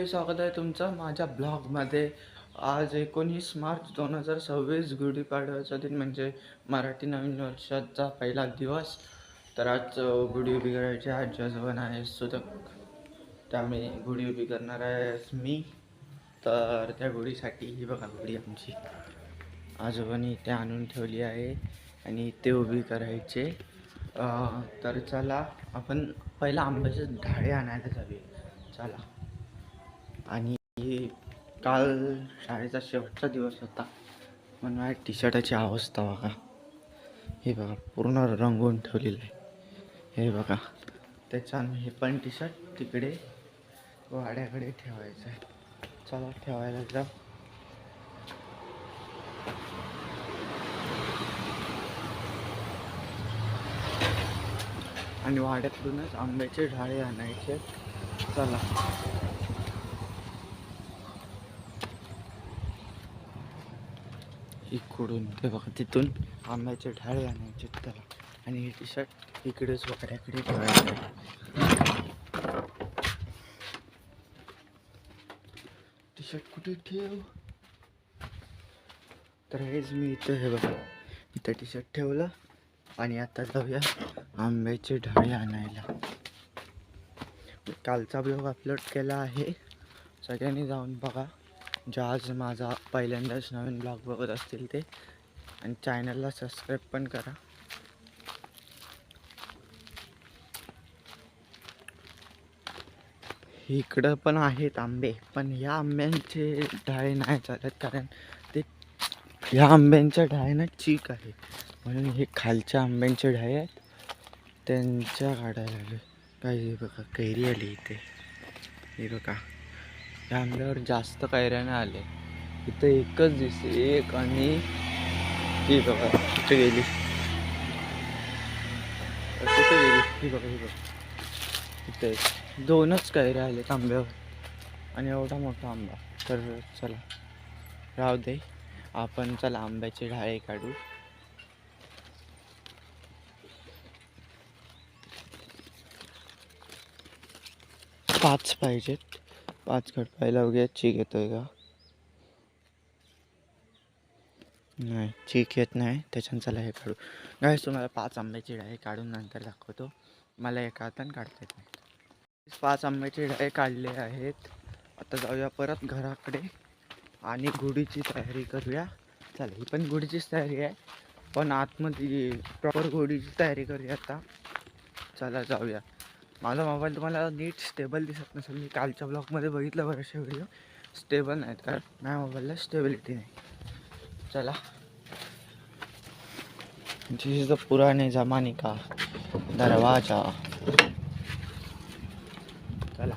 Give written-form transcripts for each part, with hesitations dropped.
स्वागत आहे तुमचं माझ्या ब्लॉगमध्ये. आज 19 मार्च 2026 गुढीपाडव्याचा दिन म्हणजे मराठी नवीन वर्षाचा पहिला दिवस. तर आज गुढी उभी करायची. आज आजोबा आहे सुतक, त्यामुळे गुढी उभी करणार आहे मी. तर त्या गुढीसाठी ही बघा गुढी आमची आजोबांनी इथे आणून ठेवली आहे आणि ते उभी करायचे. तर चला आपण पहिला आंब्याचे ढाळे आणायला जाऊया. चला. आणि काल शाळेचा शेवटचा दिवस होता म्हणून माझ्या टी शर्टाची अवस्था बघा. हे बघा पूर्ण रंगवून ठेवलेलं आहे. हे बघा त्याच्यानं हे पण टी शर्ट तिकडे वाड्याकडे ठेवायचं आहे. चला ठेवायला जाऊ. आणि वाड्यातूनच आंब्याचे ढाळे आणायचे. चला. इकडून ते बघा तिथून आंब्याचे ढाळे आणायचे त्याला. आणि हे टी शर्ट इकडेच वाड्याकडे ठेवायचं आहे. टी शर्ट कुठे ठेव. तर हेच मी इथं हे बघा इथं टी शर्ट ठेवलं. आणि आता जाऊया आंब्याचे ढाळे आणायला. कालचा ब्लॉग अपलोड केला आहे, सगळ्यांनी जाऊन बघा. जे आज माझा पहिल्यांदाच नवीन ब्लॉग बघत असतील ते. आणि चॅनलला सबस्क्राईब पण करा. इकडं पण आहेत आंबे, पण ह्या आंब्यांचे ढाळे नाही चालत कारण ते ह्या आंब्यांच्या ढाळ्यांना चीक आहे. म्हणून हे खालच्या आंब्यांचे ढाळे आहेत त्यांच्या काढायला लागले. काय बघा कैरी आली इथे. हे बघा या आंब्यावर जास्त कैऱ्याने आले. इथं एकच दिसते एक. आणि ही बघा कुठे गेली. कुठे गेली ही बघा. ही बघा इथे दोनच कैऱ्या आलेत आंब्यावर. आणि एवढा मोठा आंबा. तर चला राहू दे. आपण चला आंब्याचे ढाळे काढू. पाच पाहिजेत. 5 काढायला वगैरे चीक येतोय का नाही. चीक येत नाही त्याच्यानं चला हे काढू. गाईस तुम्हाला 5 आंब्याचे ढाळे काढून नंतर दाखवतो. मला एका हातानं काढता येत नाही. 5 आंब्याचे ढाळे काढले आहेत. आता जाऊया परत घराकडे आणि गुढीची तयारी करूया. चला ही पण गुढीचीच तयारी आहे, पण आतमध्ये प्रॉपर गुढीची तयारी करूया आता. चला जाऊया. माझा मोबाईल तुम्हाला नीट स्टेबल दिसत नसेल. मी कालच्या ब्लॉगमध्ये बघितलं बरेचसे व्हिडिओ स्टेबल नाहीत कारण माझ्या मोबाईलला स्टेबिलिटी नाही. चला. दिस इज द पुराने जमाने का दरवाजा. चला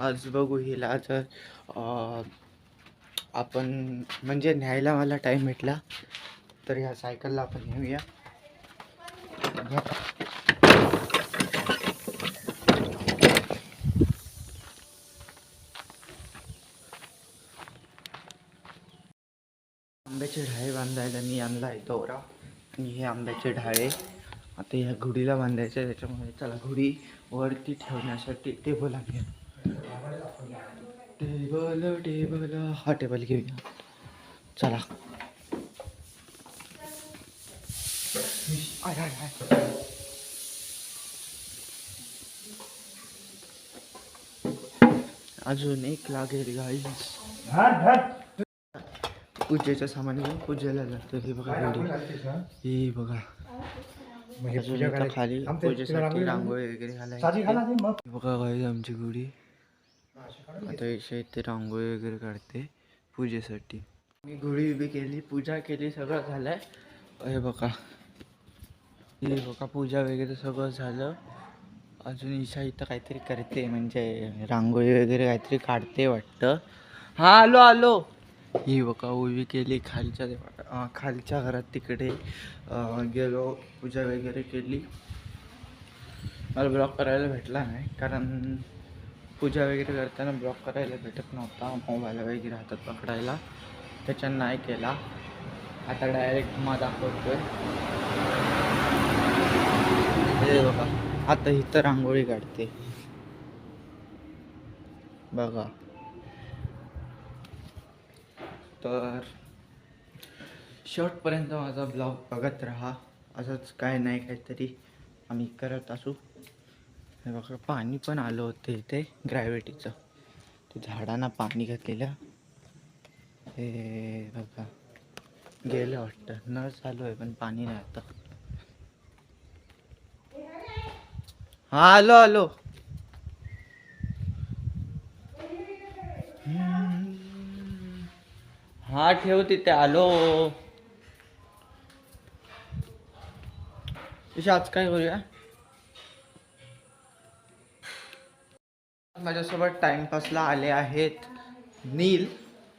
आज बघू हिला जर आपण म्हणजे न्यायला मला टाईम भेटला तर ह्या सायकलला आपण नेऊया. आंब्याचे ढाळे बांधायला मी आणला आहे दोरा. आणि हे आंब्याचे ढाळे आता ह्या घुडीला बांधायचे. त्याच्यामुळे चला घुडी वरती ठेवण्यासाठी टेबल आणूया. टेबल हा टेबल घेऊया. चला. अजून एक लागेल गाईस. पूजेचं सामान घेऊन पूजेला लागतं. हे बघा घडी. हे बघा अजून एका खाली पूजेसाठी रांगोळी वगैरे घालायची. बघा गाईस आमची गुढी आता इथे रांगोळी वगैरे काढते पूजेसाठी. मी गुढी उभी केली, पूजा केली, सगळं झालंय. हे बघा हे बघा पूजा वगैरे सगळं झालं. अजून ईशा इथं काहीतरी करते म्हणजे रांगोळी वगैरे काहीतरी काढते वाटतं. हा आलो आलो. ही बघा उभी केली खालच्या घरात तिकडे गेलो, पूजा वगैरे केली. मला ब्लॉग करायला भेटला नाही कारण पूजा वगैरे करताना ब्लॉग करायला भेटत नव्हता. मोबाईल वगैरे हातात पकडायला त्याच्यानं नाही केला. आता डायरेक्ट मग दाखवतोय. हे बघा आता इथं रांगोळी काढते बघा. तर शेवटपर्यंत माझा ब्लॉग बघत राहा. असंच काय नाही काहीतरी आम्ही करत असू. हे बघा पाणी पण आलं होतं इथे ग्रॅव्हिटीचं, ते झाडांना पाणी घातलेलं. हे बघा गेलं वाटतं, नळ चालू आहे पण पाणी नाही आता. हा आलो आलो. हा ठेव तिथे आलो. आज काय करूया, माझ्यासोबत टाइमपासला आले आहेत नील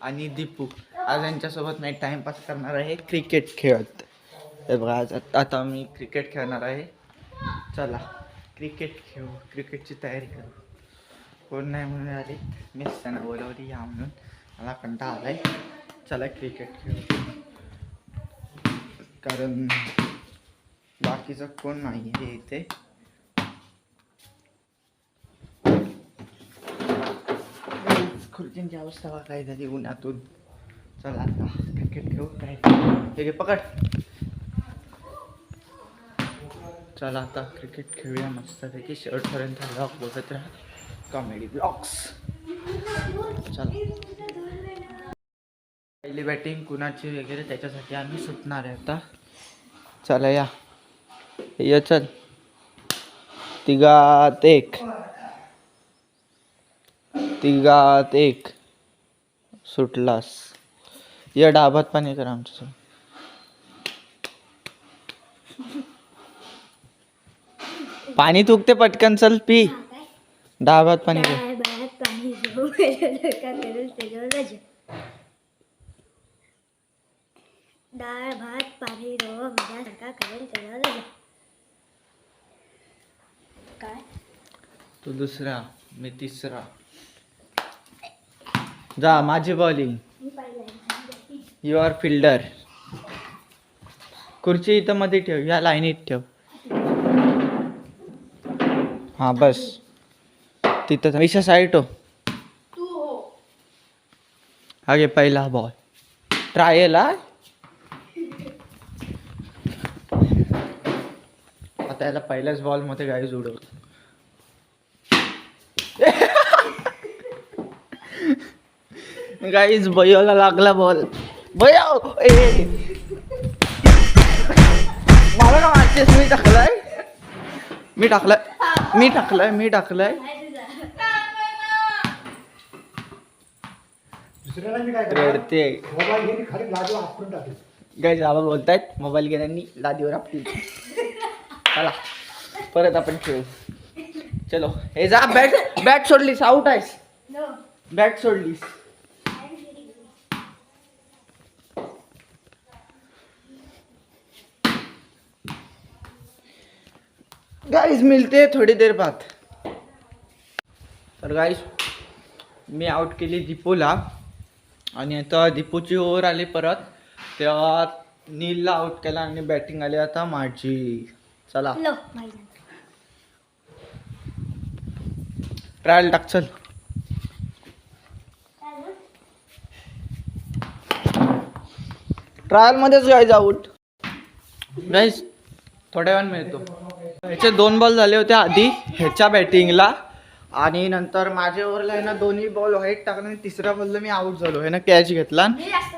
आणि दीपू. आज यांच्यासोबत मी टाइमपास करणार आहे क्रिकेट खेळत. हे बघा आज आता मी क्रिकेट खेळणार आहे. चला क्रिकेट खेळू, क्रिकेटची तयारी करू. कोण नाही म्हणून आले, मीच त्यांना बोलवली या म्हणून. मला कंटाळा आलाय. चला क्रिकेट खेळू, कारण बाकीचं कोण नाही आहे इथे. खुर्चींची अवस्था काय झाली उन्हातून. चला आता क्रिकेट खेळू. काय हे पकड. चला आता क्रिकेट खेळूया मस्तपैकी. शेवटपर्यंत ब्लॉग बघत राहा, कॉमेडी ब्लॉग्स. चला पहिली बॅटिंग कुणाची वगैरे त्याच्यासाठी आम्ही सुटणार आहे आता. चला या ये, चल. 3-1 3-1 सुटलास. या डाबात पाणी करा आमचं. पाणी थुकते पटकन, चल पी. डाबात पाणी कर. डाळ भात पाणी रवा माझ्यासारखा करेल त्याला. काय तू दुसरा, मी तिसरा. जा माझी बॉलिंग. You R fielder. खुर्ची इथं मध्ये ठेव, या लाईनीत ठेव. हा बस तिथं. विषय साईड हो. हा घे पहिला बॉल. ट्रायल. आता याला पहिल्याच बॉल मध्ये गाईज उडवतो. गाईज बयोला लागला बॉल. बयो मला का मारतेस? मी टाकलाय. रडते गाईज. आबा बोलतायत मोबाईल घेण्यानी लादीवर आपली. चला परत आपण खेळू. चलो हे जा. बॅट सोडलीस, आउट आहेस. बॅट सोडलीस. गाइस मिलते हैं थोड़ी देर बाद. तर गाइस मी आउट केली दीपूला आणि आता दीपूची ओव्हर आली परत, तेव्हा नीलला आउट केला आणि बॅटिंग आली आता माझी. चला ट्रायल टाक. चल ट्रायल मध्येच गाईज आउट. गाईज थोड्या वेळाने मिळतो. ह्याचे 2 बॉल झाले होते आधी ह्याच्या बॅटिंगला, आणि नंतर माझ्या ओव्हरला आहे ना 2 बॉल वाईट टाकला आणि तिसऱ्या बॉलला मी आउट झालो. आहे ना कॅच घेतला,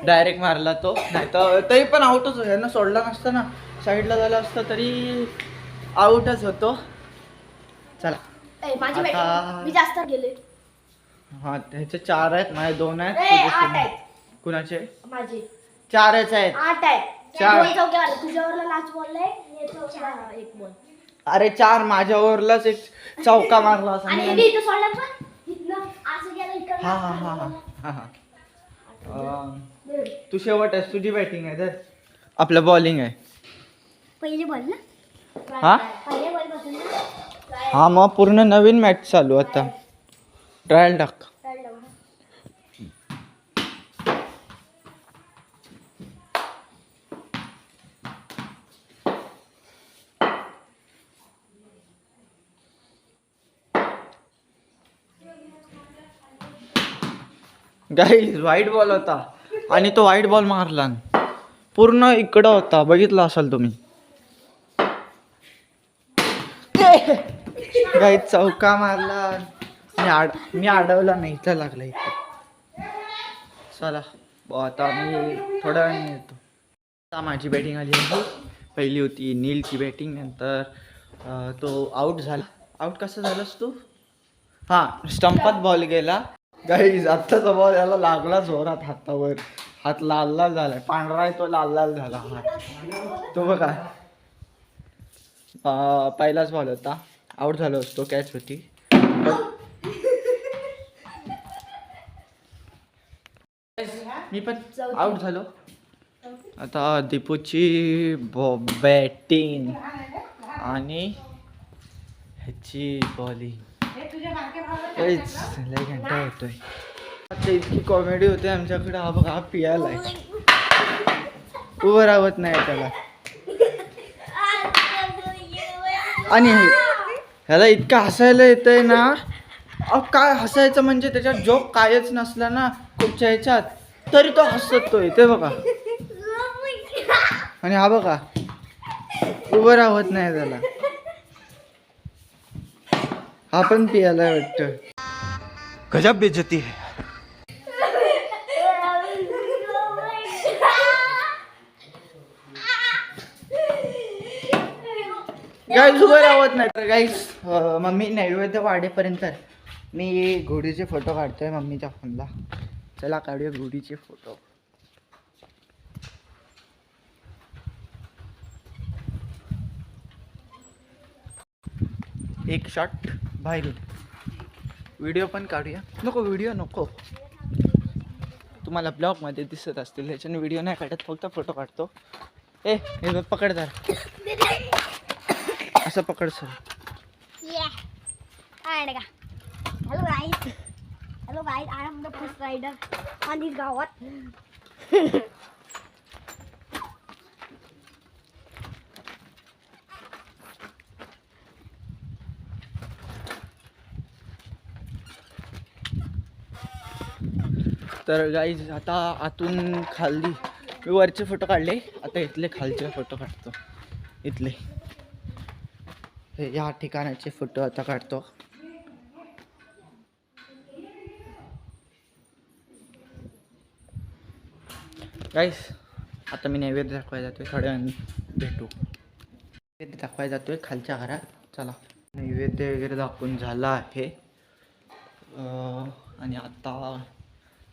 डायरेक्ट मारला तो. नाही तर तरी पण आउटच आहे ना. सोडला नसता ना, साईडला झाला असतं तरी आउटच होतो. चला आता मी जास्त गेले. हा ह्याचे 4 आहेत, माझे 2 आहेत. कुणाचे? माझे 4च आहेत. 8 आहेत. 4 तुझ्यावरला लास्ट बॉल आहे, एक बॉल. अरे 4 माझ्या ओव्हरलाच एक चौका मारला असा. हा हा हा हा हा. तू शेवट आहेस, तुझी बॅटिंग आहे. तर आपलं बॉलिंग आहे. पहिले बॉल ना. हा पहिले बॉल पासून हा मग पूर्ण नवीन मॅच चालू आता. ट्रायल टाक. गाईज वाईट बॉल होता. आणि तो व्हाईट बॉल मारला पूर्ण इकडं होता, बघितला असाल तुम्ही. गाई चौका मारला. मी अडवला नाही, इथं लागला इथं. चला आता मी थोड्या वेळाने येतो. आता माझी बॅटिंग आली आहे. पहिली होती नीलची बॅटिंग, नंतर तो आऊट झाला. आऊट कसं झालास तू? हां, स्टंपात बॉल गेला. गाईज आत्ताचा बॉल याला लागला जोरात हातावर. हात लाल लाल झालाय, पांढरा आहे तो लाल लाल झाला हात. तो बघा, पहिलाच बॉल होता, आऊट झालो असतो, कॅच होती. मी पण आऊट झालो. आता दीपूची बॅटिंग आणि ह्याची बॉलिंग. लय घंटा होतोय. आता इतकी कॉमेडी होते आमच्याकडे. हा बघा, हा पियालाय, उभं राहत नाही त्याला. आणि ह्याला इतकं हसायला येतंय ना. अहो काय हसायचं म्हणजे त्याच्यात जोक कायच नसला ना कुठच्या ह्याच्यात, तरी तो हसतोय. ते बघा, आणि हा बघा उभं राहत नाही त्याला. हा पण पियाला वाटतं. गजब बेइज्जती है. गाईस उभं राहत नाही तर गाईस. मम्मी नैवेद्य वाढेपर्यंत मी घोडीचे फोटो काढतोय मम्मीच्या फोनला. चला काढूया घोडीचे फोटो. एक शॉट बाहेरून. व्हिडिओ पण काढूया. नको व्हिडिओ नको, तुम्हाला ब्लॉगमध्ये दिसत असतील ह्याच्याने. व्हिडिओ नाही काढत, फक्त फोटो काढतो. हे पकड जरा, असं पकड sir. Hello guys, I am the first rider on this गावात. तर गाईज आता आतून खाली मी वरचे फोटो काढले, आता इथले खालचे फोटो काढतो. इथले हे या ठिकाणाचे फोटो आता काढतो. गाईस आता मी नैवेद्य दाखवायला जातोय, थोड्या वेळाने भेटू. नैवेद्य दाखवायला जातोय खालच्या घरात. चला, नैवेद्य वगैरे दाखवून झाला आहे. आणि आता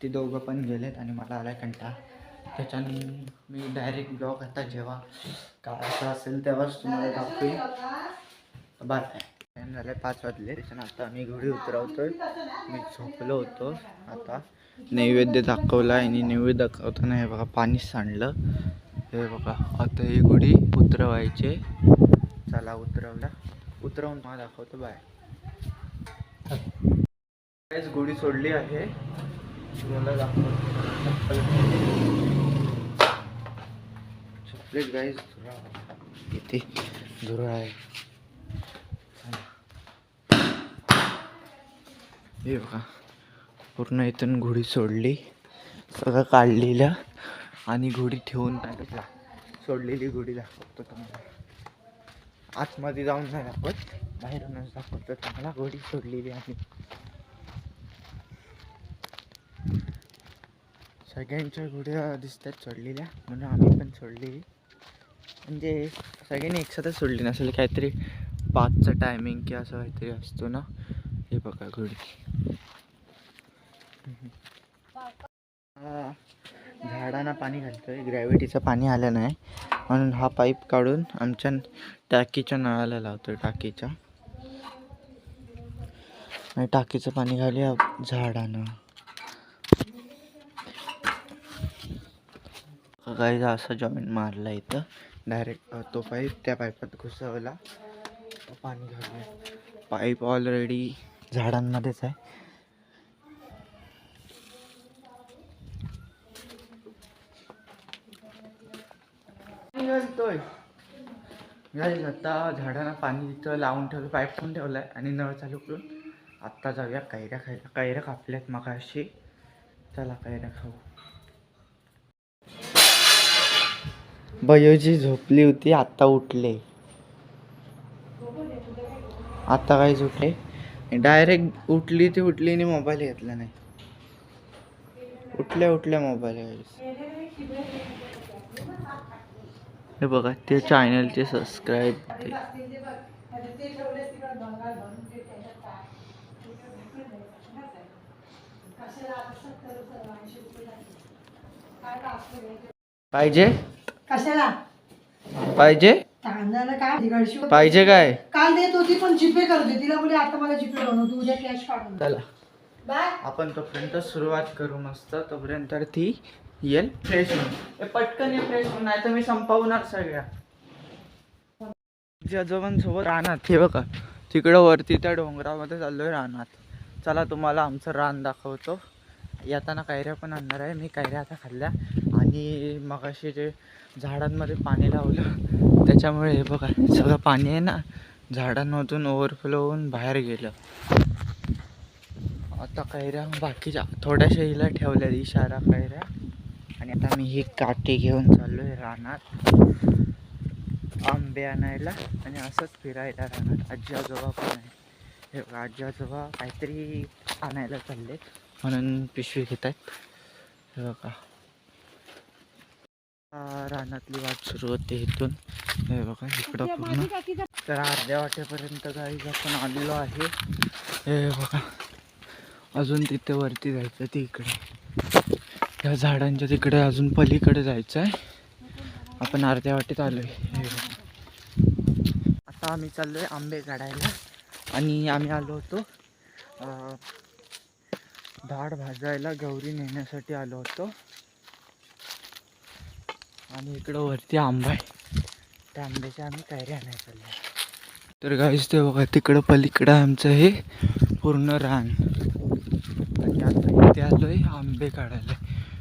ते दोघं पण गेलेत आणि मला आलाय कंटाळा. त्याच्याने मी डायरेक्ट ब्लॉग आता जेव्हा काय असं असेल तेव्हाच तुम्हाला दाखवेन. बाय. टाईम झालं 5 वाजले. त्याच्यानं आता आम्ही घोडी उतरवतोय. मी झोपलो होतो. आता नैवेद्य दाखवला आणि नैवेद्य दाखवताना हे बघा पाणी सांडलं. हे बघा, आता ही घोडी उतरवायचे. चला उतरवून मला दाखवतो. बाय. घोडी सोडली आहे. मला दाखवतो चॉकलेट गाईज. किती झुरळ आहे हे बघा. पूर्ण इथून घोडी सोडली, सगळं काढलेलं आणि घोडी ठेवून टाकला. सोडलेली घोडी दाखवतो तुम्हाला. आतमध्ये जाऊन नाही दाखवत, बाहेरूनच दाखवतो तुम्हाला. घोडी सोडलेली आहे. सगळ्यांच्या घोड्या दिसतात सोडलेल्या, म्हणून आम्ही पण सोडलेली. म्हणजे सगळ्यांनी एकसाथच सोडली नसेल, काहीतरी 5चं टायमिंग की असं काहीतरी असतो ना. हे बघा घोडी. झाडांना पाणी घालतोय. ग्रॅव्हिटीचं पाणी आलं नाही म्हणून हा पाईप काढून आमच्या टाकीच्या नळाला लावतोय. टाकीच्या आणि टाकीचं पाणी घालूया झाडांना. काही असा जॉईंट मारला इथं डायरेक्ट. तो पाईप त्या पाईपात घुसवला. पाणी घालूया. पाईप ऑलरेडी झाडांमध्येच आहे. गाईस आता झाडांना पाणी इथं लावून ठेवलं, पाईप पण ठेवला आहे आणि नळ चालू करून आत्ता जाऊया कैऱ्या खायला. कैऱ्या कापल्यात मगाशी. चला कैऱ्या खाऊ. बयोजी झोपली होती, आता उठले. आता काय उठले, डायरेक्ट उठली ती उठली आणि मोबाईल घेतला नाही. उठल्या मोबाईल. हे बघा ते चॅनलचे सबस्क्राईब. पाहिजे कशाला पाहिजे तांदळाला काय पाहिजे काय काल देत होती पण जीपे करते तिला बोली आता मला जीपे बनव तू उद्या कॅश काढून. चला बाय. आपण तोपर्यंत सुरुवात करू मस्त. तोपर्यंत ती येईल फ्रेश होऊन. पटकन फ्रेश होऊन, नाही तर मी संपवणार सगळ्या. आजोबांसोबत रानात. हे बघा तिकडं वरती त्या डोंगरामध्ये चाललोय रानात. चला तुम्हाला आमचं रान दाखवतो. येताना कैऱ्या पण आणणार आहे. मी कैऱ्या आता खाल्ल्या आणि मगाशी जे झाडांमध्ये पाणी लावलं त्याच्यामुळे हे बघा सगळं पाणी आहे ना झाडांमधून ओव्हरफ्लो होऊन बाहेर गेलं. आता कैऱ्या बाकीच्या थोड्याशा हिला ठेवल्या इशारा कैऱ्या. आणि आता मी ही काठी घेऊन चाललोय रानात आंबे आणायला आणि असंच फिरायला रानात. आजी आजोबा पण आहे. हे बघा आजी आजोबा काहीतरी आणायला चालले म्हणून पिशवी घेत आहेत. हे बघा रानातली वाट सुरू होते इथून. हे बघा इकडं पूर्ण तर अर्ध्या वाटेपर्यंत गाईज आपण आलेलो आहे. हे बघा अजून तिथे वरती जायचं तिकडे या झाडांच्या तिकडे अजून पलीकडे जायचं आहे. आपण अर्ध्या वाटेत आलो आहे. हे बघा आता आम्ही चाललो आहे आंबे काढायला. आणि आम्ही आलो होतो झाड भाजायला गौरी नेण्यासाठी आलो होतो. आणि इकडं वरती आंबा आहे त्या आंब्याच्या आम्ही कैऱ्या आणायला चाललो. तर गाईस ते बघा तिकडं पलीकडं आमचं हे पूर्ण रान. आणि आता इथे आलो आहे आंबे काढायला.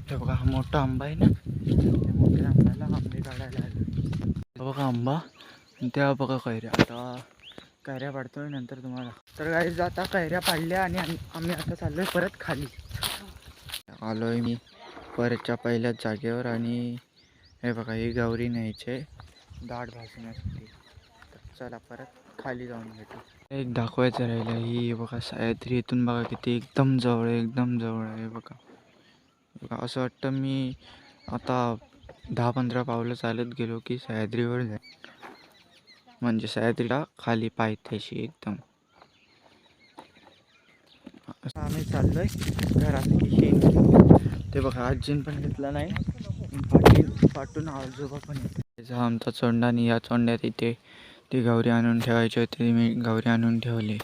हे बघा हा मोठा आंबा आहे ना त्या मोठ्या आंब्याला आंबे काढायला आलो. बघा आंबा आणि त्या बघा कैऱ्या. आता कैऱ्या पाडतोय नंतर तुम्हाला. तर गाईस आता कैऱ्या पाडल्या आणि आम्ही आता चाललोय परत खाली. आलोय मी परतच्या पहिल्याच जागेवर. आणि हे बघा ही गौरी न्यायचे दाढ भाजण्यासाठी. तर चला परत खाली जाऊन भेटू. एक दाखवायचं राहिलं ही बघा सह्याद्री. इथून बघा किती एकदम जवळ आहे, एकदम जवळ आहे. बघा असं वाटतं मी आता 10-15 पावलं चालत गेलो की सह्याद्रीवर जाईल. म्हणजे सह्याद्रीला खाली पायथ्याशी एकदम. असं आम्ही चाललोय घरात. ते बघा आजीन पण घेतलं नाही पाठून आजोबा पण येते. आमचा चोंडा आणि या चोंड्यात इथे ती गौरी आणून ठेवायची होती. मी गौरी आणून ठेवली.